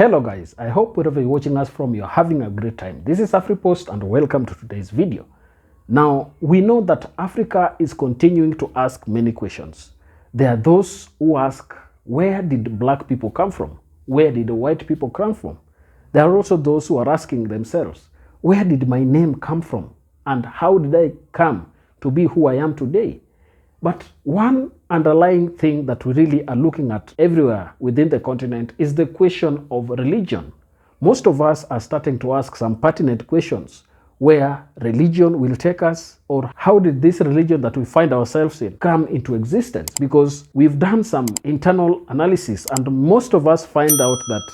Hello guys, I hope wherever you're watching us from, you're having a great time. This is AfriPost and welcome to today's video. Now, we know that Africa is continuing to ask many questions. There are those who ask, where did black people come from? Where did the white people come from? There are also those who are asking themselves, where did my name come from? And how did I come to be who I am today? But one underlying thing that we really are looking at everywhere within the continent is the question of religion. Most of us are starting to ask some pertinent questions where religion will take us, or how did this religion that we find ourselves in come into existence? Because we've done some internal analysis and most of us find out that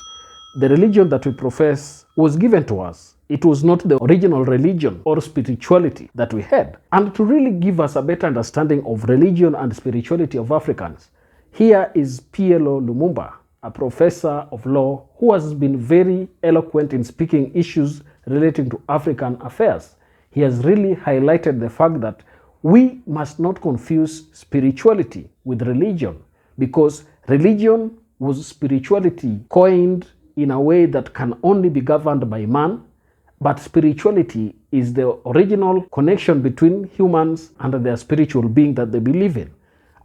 the religion that we profess was given to us. It was not the original religion or spirituality that we had. And to really give us a better understanding of religion and spirituality of Africans, here is PLO Lumumba, a professor of law who has been very eloquent in speaking issues relating to African affairs. He has really highlighted the fact that we must not confuse spirituality with religion, because religion was spirituality coined in a way that can only be governed by man, but spirituality is the original connection between humans and their spiritual being that they believe in.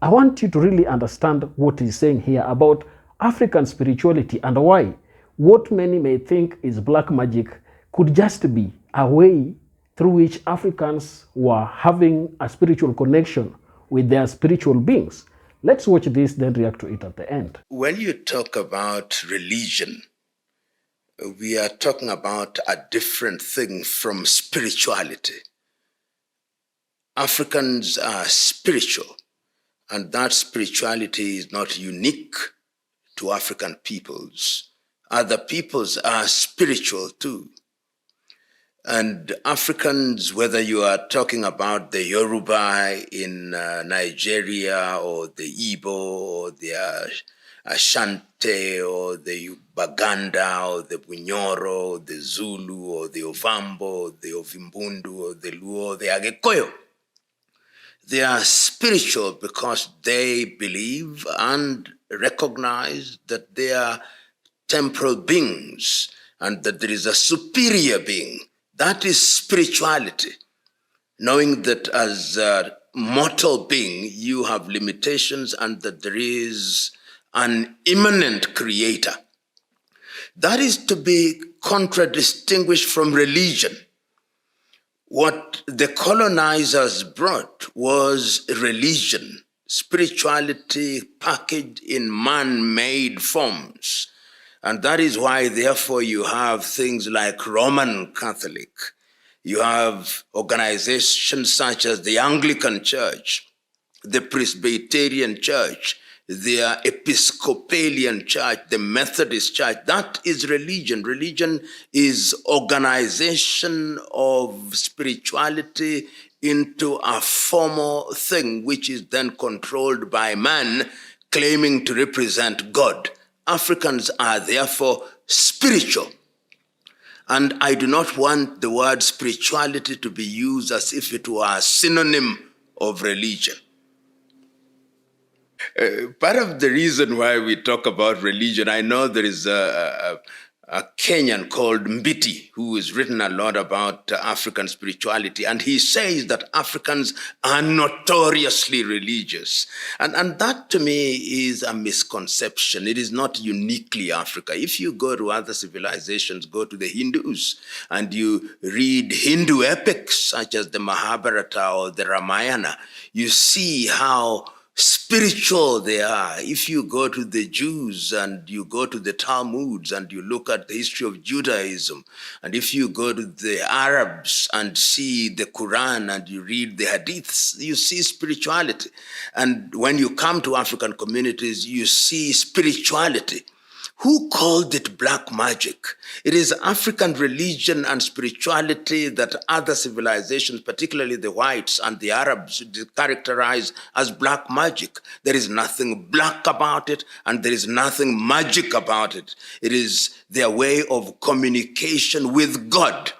I want you to really understand what he's saying here about African spirituality and why what many may think is black magic could just be a way through which Africans were having a spiritual connection with their spiritual beings. Let's watch this, then react to it at the end. When you talk about religion, we are talking about a different thing from spirituality. Africans are spiritual, and that spirituality is not unique to African peoples. Other peoples are spiritual too. And Africans, whether you are talking about the Yoruba in Nigeria, or the Igbo, or the Ashanti, or the Baganda, or the Bunyoro, or the Zulu, or the Ovambo, or the Ovimbundu, or the Luo, or the Agekoyo, they are spiritual because they believe and recognize that they are temporal beings and that there is a superior being. That is spirituality, knowing that as a mortal being, you have limitations and that there is an immanent creator. That is to be contradistinguished from religion. What the colonizers brought was religion, spirituality packaged in man-made forms. And that is why, therefore, you have things like Roman Catholic. You have organizations such as the Anglican Church, the Presbyterian Church, the Episcopalian Church, the Methodist Church. That is religion. Religion is organization of spirituality into a formal thing, which is then controlled by man, claiming to represent God. Africans are therefore spiritual. And I do not want the word spirituality to be used as if it were a synonym of religion. Part of the reason why we talk about religion, I know there is a Kenyan called Mbiti who has written a lot about African spirituality, and he says that Africans are notoriously religious. And that to me is a misconception. It is not uniquely Africa. If you go to other civilizations, go to the Hindus, and you read Hindu epics such as the Mahabharata or the Ramayana, you see how spiritual they are. If you go to the Jews and you go to the Talmuds and you look at the history of Judaism, and if you go to the Arabs and see the Quran and you read the Hadiths, you see spirituality. And when you come to African communities, you see spirituality. Who called it black magic? It is African religion and spirituality that other civilizations, particularly the whites and the Arabs, characterize as black magic. There is nothing black about it, and there is nothing magic about it. It is their way of communication with God.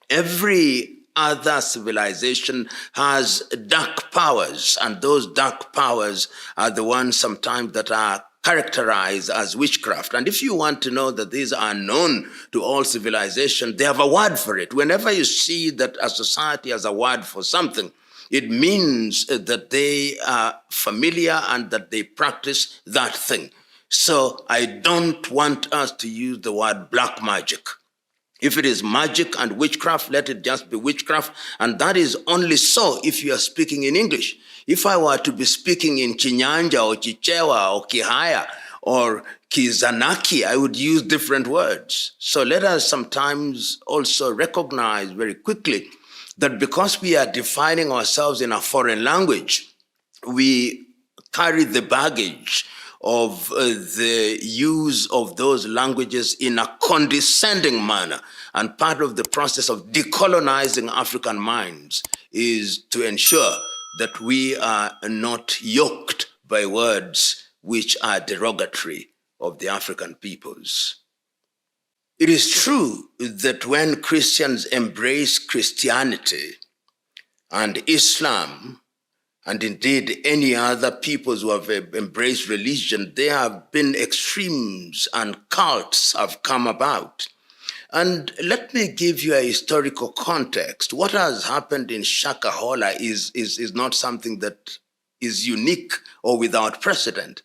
Every other civilization has dark powers, and those dark powers are the ones sometimes that are characterized as witchcraft. And if you want to know that these are known to all civilization, they have a word for it. Whenever you see that a society has a word for something, it means that they are familiar and that they practice that thing. So I don't want us to use the word black magic. If it is magic and witchcraft, let it just be witchcraft. And that is only so if you are speaking in English. If I were to be speaking in Chinyanja or Chichewa or Kihaya or Kizanaki, I would use different words. So let us sometimes also recognize very quickly that because we are defining ourselves in a foreign language, we carry the baggage of the use of those languages in a condescending manner. And part of the process of decolonizing African minds is to ensure that we are not yoked by words which are derogatory of the African peoples. It is true that when Christians embrace Christianity and Islam, and indeed any other peoples who have embraced religion, there have been extremes and cults have come about. And let me give you a historical context. What has happened in Shakah, Hola is not something that is unique or without precedent.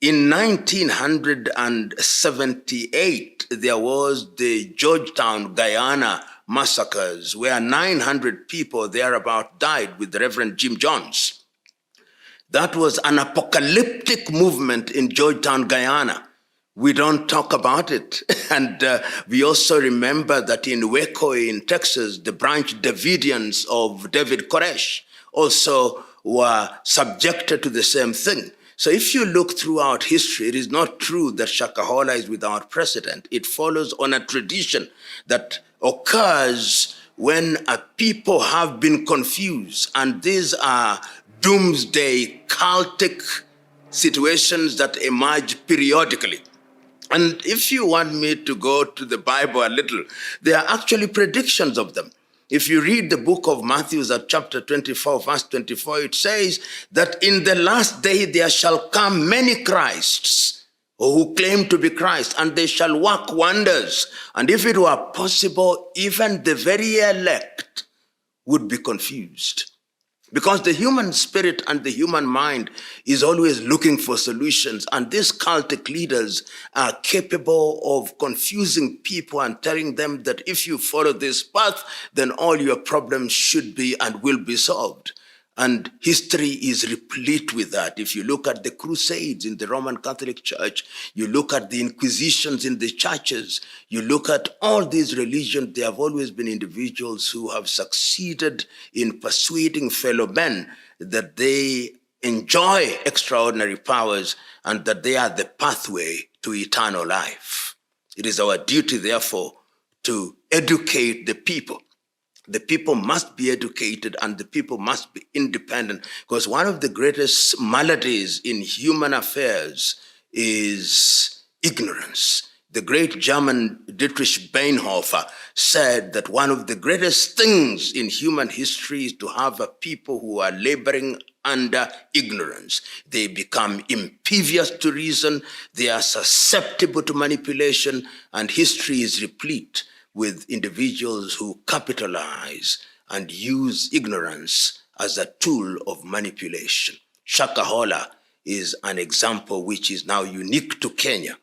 In 1978, there was the Georgetown, Guyana massacres, where 900 people thereabout died with the Reverend Jim Jones. That was an apocalyptic movement in Georgetown, Guyana. We don't talk about it. And we also remember that in Waco, in Texas, the Branch Davidians of David Koresh also were subjected to the same thing. So if you look throughout history, it is not true that Shakah Hola is without precedent. It follows on a tradition that occurs when a people have been confused. And these are doomsday cultic situations that emerge periodically. And if you want me to go to the Bible a little, there are actually predictions of them. If you read the book of Matthew at chapter 24, verse 24, it says that in the last day there shall come many Christs who claim to be Christ, and they shall work wonders. And if it were possible, even the very elect would be confused. Because the human spirit and the human mind is always looking for solutions. And these cultic leaders are capable of confusing people and telling them that if you follow this path, then all your problems should be and will be solved. And history is replete with that. If you look at the Crusades in the Roman Catholic Church, you look at the Inquisitions in the churches, you look at all these religions, there have always been individuals who have succeeded in persuading fellow men that they enjoy extraordinary powers and that they are the pathway to eternal life. It is our duty, therefore, to educate the people. The people must be educated and the people must be independent, because one of the greatest maladies in human affairs is ignorance. The great German Dietrich Bonhoeffer said that one of the greatest things in human history is to have a people who are laboring under ignorance. They become impervious to reason, they are susceptible to manipulation, and history is replete with individuals who capitalize and use ignorance as a tool of manipulation. Shakah Hola is an example which is now unique to Kenya.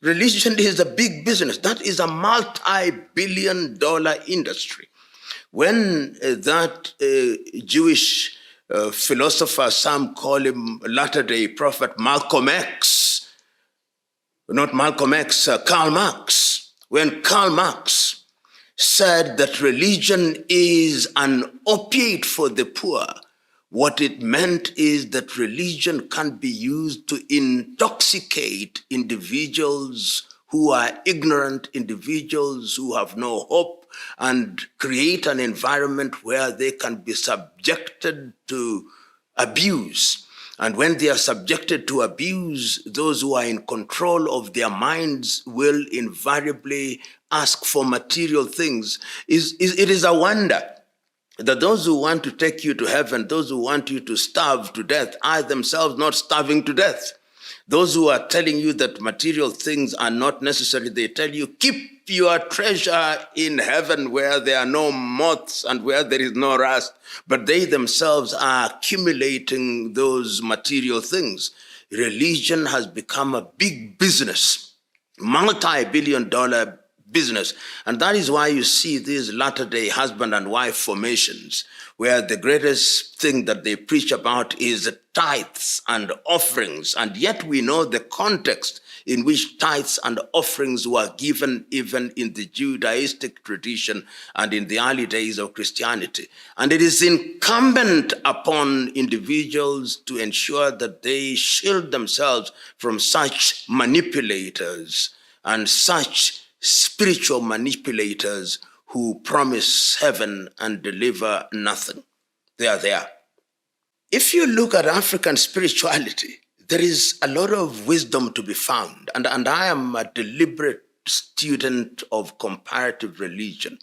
Religion is a big business. That is a multi-billion-dollar industry. When that Jewish philosopher, some call him latter-day prophet Malcolm X, not Malcolm X, Karl Marx, when Karl Marx said that religion is an opiate for the poor, what it meant is that religion can be used to intoxicate individuals who are ignorant, individuals who have no hope, and create an environment where they can be subjected to abuse. And when they are subjected to abuse, those who are in control of their minds will invariably ask for material things. It is a wonder that those who want to take you to heaven, those who want you to starve to death, are themselves not starving to death. Those who are telling you that material things are not necessary, they tell you, keep your treasure in heaven where there are no moths and where there is no rust. But they themselves are accumulating those material things. Religion has become a big business, multi-billion-dollar business. And that is why you see these latter-day husband and wife formations, where the greatest thing that they preach about is tithes and offerings. And yet we know the context in which tithes and offerings were given even in the Judaistic tradition and in the early days of Christianity. And it is incumbent upon individuals to ensure that they shield themselves from such manipulators and such spiritual manipulators who promise heaven and deliver nothing. They are there. If you look at African spirituality, there is a lot of wisdom to be found. And I am a deliberate student of comparative religion.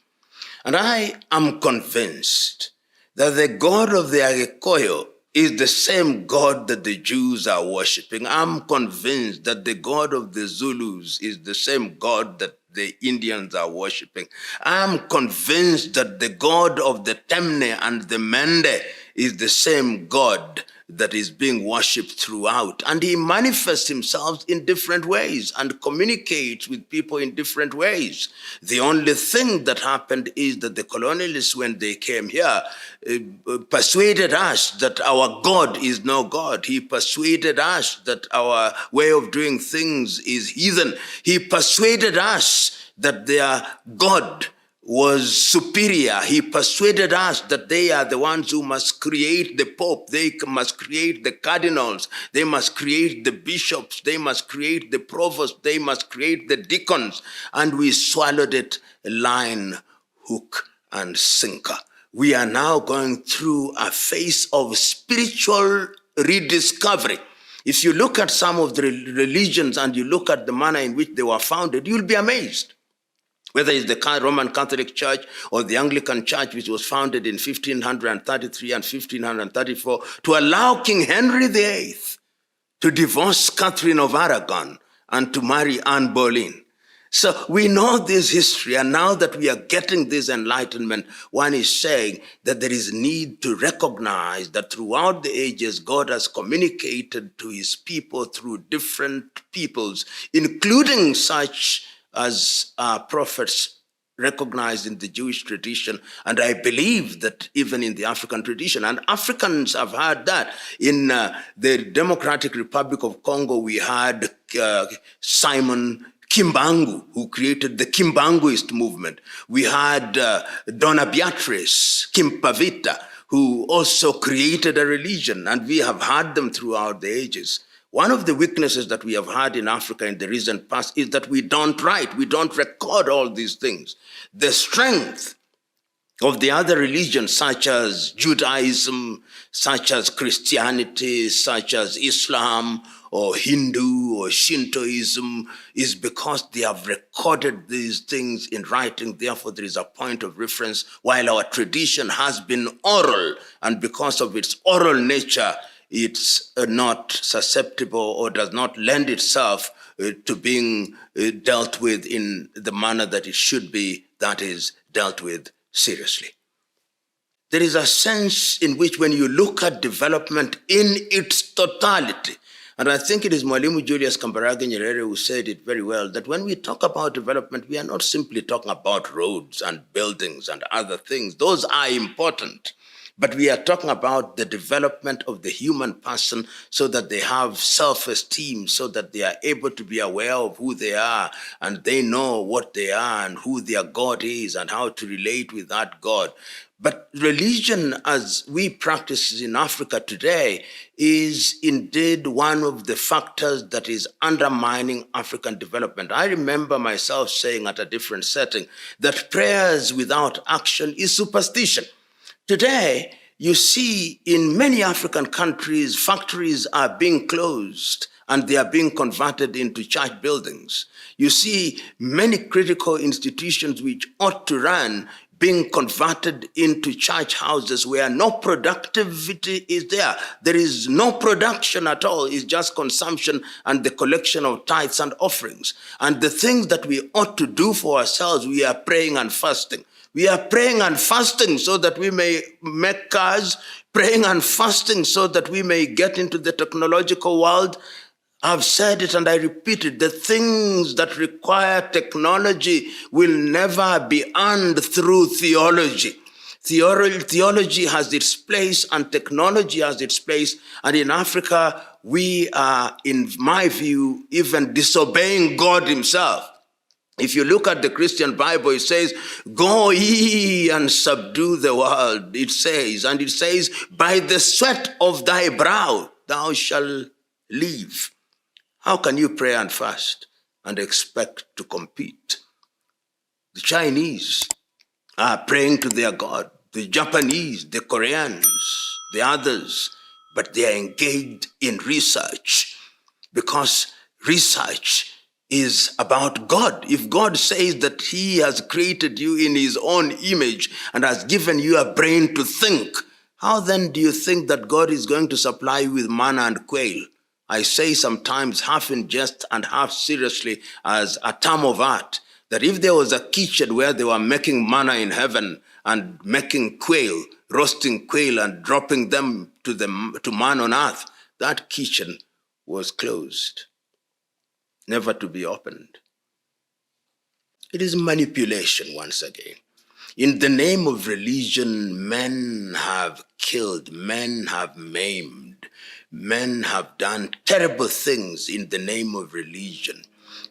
And I am convinced that the God of the Agikoyo is the same God that the Jews are worshiping. I'm convinced that the God of the Zulus is the same God that the Indians are worshiping. I'm convinced that the God of the Temne and the Mende is the same God that is being worshipped throughout. And he manifests himself in different ways and communicates with people in different ways. The only thing that happened is that the colonialists, when they came here, persuaded us that our God is no God. He persuaded us that our way of doing things is heathen. He persuaded us that their God was superior. He persuaded us that they are the ones who must create the Pope, they must create the cardinals, they must create the bishops, they must create the provosts, they must create the deacons, and we swallowed it line, hook, and sinker. We are now going through a phase of spiritual rediscovery. If you look at some of the religions and you look at the manner in which they were founded, you'll be amazed. Whether it's the Roman Catholic Church or the Anglican Church, which was founded in 1533 and 1534, to allow King Henry VIII to divorce Catherine of Aragon and to marry Anne Boleyn. So we know this history, and now that we are getting this enlightenment, one is saying that there is need to recognize that throughout the ages, God has communicated to his people through different peoples, including such as prophets recognized in the Jewish tradition, and I believe that even in the African tradition. And Africans have had that. In the Democratic Republic of Congo, we had Simon Kimbangu, who created the Kimbanguist movement. We had Donna Beatrice Kimpavita, who also created a religion, and we have had them throughout the ages. One of the weaknesses that we have had in Africa in the recent past is that we don't write, we don't record all these things. The strength of the other religions, such as Judaism, such as Christianity, such as Islam, or Hindu, or Shintoism, is because they have recorded these things in writing. Therefore, there is a point of reference, while our tradition has been oral, and because of its oral nature, it's not susceptible or does not lend itself to being dealt with in the manner that it should be, that is, dealt with seriously. There is a sense in which when you look at development in its totality, and I think it is Mwalimu Julius Kambarage Nyerere who said it very well, that when we talk about development, we are not simply talking about roads and buildings and other things. Those are important. But we are talking about the development of the human person so that they have self-esteem, so that they are able to be aware of who they are and they know what they are and who their God is and how to relate with that God. But religion, as we practice in Africa today, is indeed one of the factors that is undermining African development. I remember myself saying at a different setting that prayers without action is superstition. Today, you see in many African countries, factories are being closed and they are being converted into church buildings. You see many critical institutions which ought to run being converted into church houses where no productivity is there. There is no production at all. It's just consumption and the collection of tithes and offerings. And the things that we ought to do for ourselves, we are praying and fasting. We are praying and fasting so that we may make cars, praying and fasting so that we may get into the technological world. I've said it and I repeat it. The things that require technology will never be earned through theology. Theology has its place and technology has its place. And in Africa, we are, in my view, even disobeying God himself. If you look at the Christian Bible, it says, go ye and subdue the world, it says. And it says, by the sweat of thy brow thou shalt live. How can you pray and fast and expect to compete? The Chinese are praying to their God, the Japanese, the Koreans, the others, but they are engaged in research because research is about God. If God says that he has created you in his own image and has given you a brain to think, how then do you think that God is going to supply you with manna and quail? I say sometimes half in jest and half seriously as a term of art, that if there was a kitchen where they were making manna in heaven and making quail, roasting quail and dropping them to man on earth, that kitchen was closed, never to be opened. It is manipulation once again. In the name of religion, men have killed, men have maimed, men have done terrible things in the name of religion.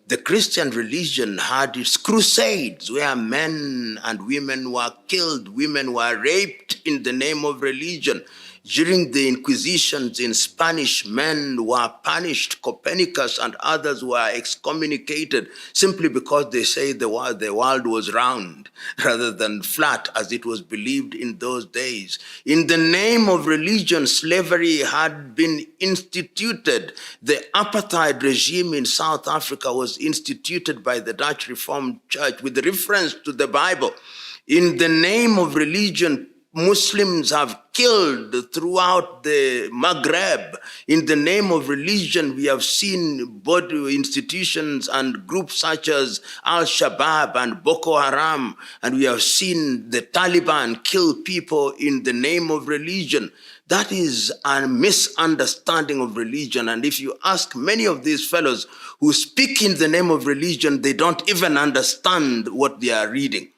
The Christian religion had its crusades where men and women were killed, women were raped in the name of religion. During the Inquisitions in Spanish, men were punished. Copernicus and others were excommunicated simply because they say the world was round rather than flat as it was believed in those days. In the name of religion, slavery had been instituted. The apartheid regime in South Africa was instituted by the Dutch Reformed Church with reference to the Bible. In the name of religion, Muslims have killed throughout the Maghreb. In the name of religion, we have seen body institutions and groups such as Al-Shabaab and Boko Haram, and we have seen the Taliban kill people in the name of religion. That is a misunderstanding of religion. And if you ask many of these fellows who speak in the name of religion, they don't even understand what they are reading.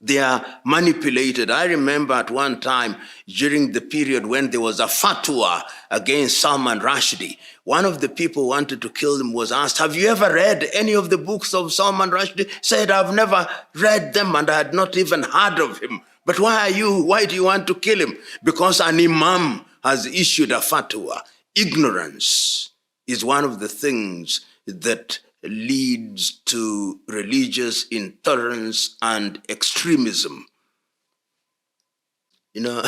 They are manipulated. I remember at one time during the period when there was a fatwa against Salman Rushdie, one of the people who wanted to kill him was asked, have you ever read any of the books of Salman Rushdie? Said, I've never read them and I had not even heard of him. But why do you want to kill him? Because an imam has issued a fatwa. Ignorance is one of the things that leads to religious intolerance and extremism. You know,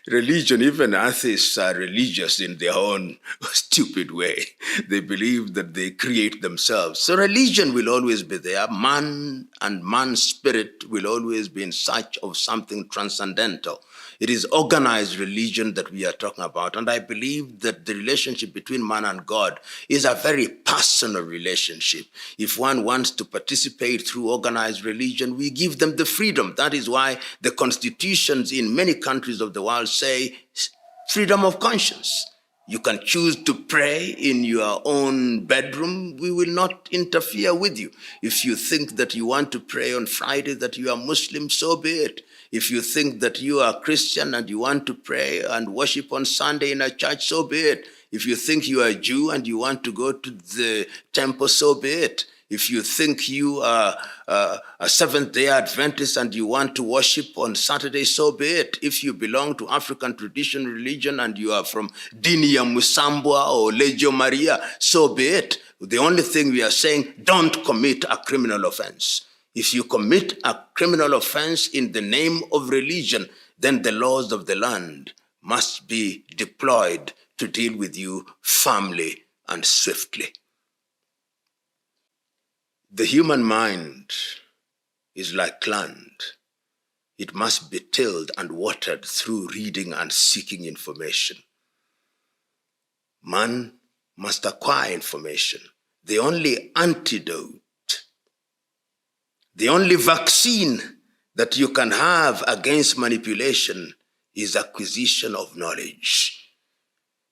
religion, even atheists are religious in their own stupid way. They believe that they create themselves. So religion will always be there. Man and man's spirit will always be in search of something transcendental. It is organized religion that we are talking about. And I believe that the relationship between man and God is a very personal relationship. If one wants to participate through organized religion, we give them the freedom. That is why the constitutions in many countries of the world say freedom of conscience. You can choose to pray in your own bedroom. We will not interfere with you. If you think that you want to pray on Friday, that you are Muslim, so be it. If you think that you are Christian and you want to pray and worship on Sunday in a church, so be it. If you think you are a Jew and you want to go to the temple, so be it. If you think you are a Seventh-day Adventist and you want to worship on Saturday, so be it. If you belong to African tradition religion and you are from Dini ya Musambwa or Legio Maria, so be it. The only thing we are saying, don't commit a criminal offense. If you commit a criminal offense in the name of religion, then the laws of the land must be deployed to deal with you firmly and swiftly. The human mind is like land. it must be tilled and watered through reading and seeking information. Man must acquire information. The only antidote, the only vaccine that you can have against manipulation is acquisition of knowledge.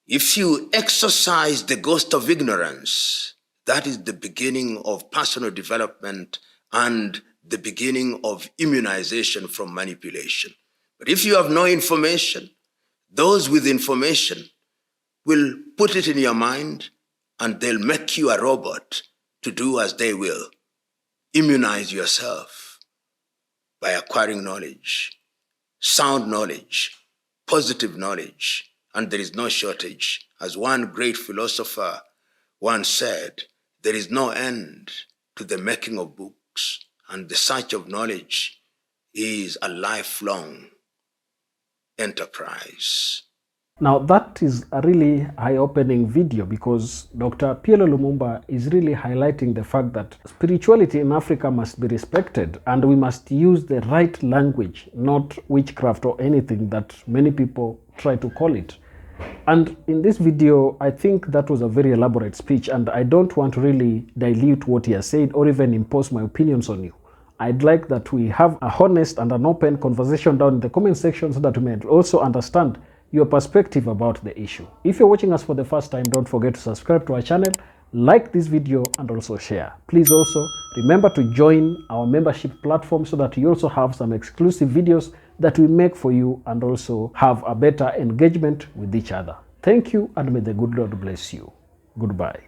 If you exercise the ghost of ignorance, that is the beginning of personal development and the beginning of immunization from manipulation. But if you have no information, those with information will put it in your mind and they'll make you a robot to do as they will. Immunize yourself by acquiring knowledge, sound knowledge, positive knowledge, and there is no shortage. As one great philosopher once said, there is no end to the making of books, and the search of knowledge is a lifelong enterprise. Now that is a really eye-opening video, because Dr. PLO Lumumba is really highlighting the fact that spirituality in Africa must be respected and we must use the right language, not witchcraft or anything that many people try to call it. And in this video, I think that was a very elaborate speech, and I don't want to really dilute what he has said or even impose my opinions on you. I'd like that we have a honest and an open conversation down in the comment section so that we may also understand your perspective about the issue. If you're watching us for the first time, don't forget to subscribe to our channel, like this video, and also share. Please also remember to join our membership platform so that you also have some exclusive videos that we make for you and also have a better engagement with each other. Thank you, and may the good Lord bless you. Goodbye.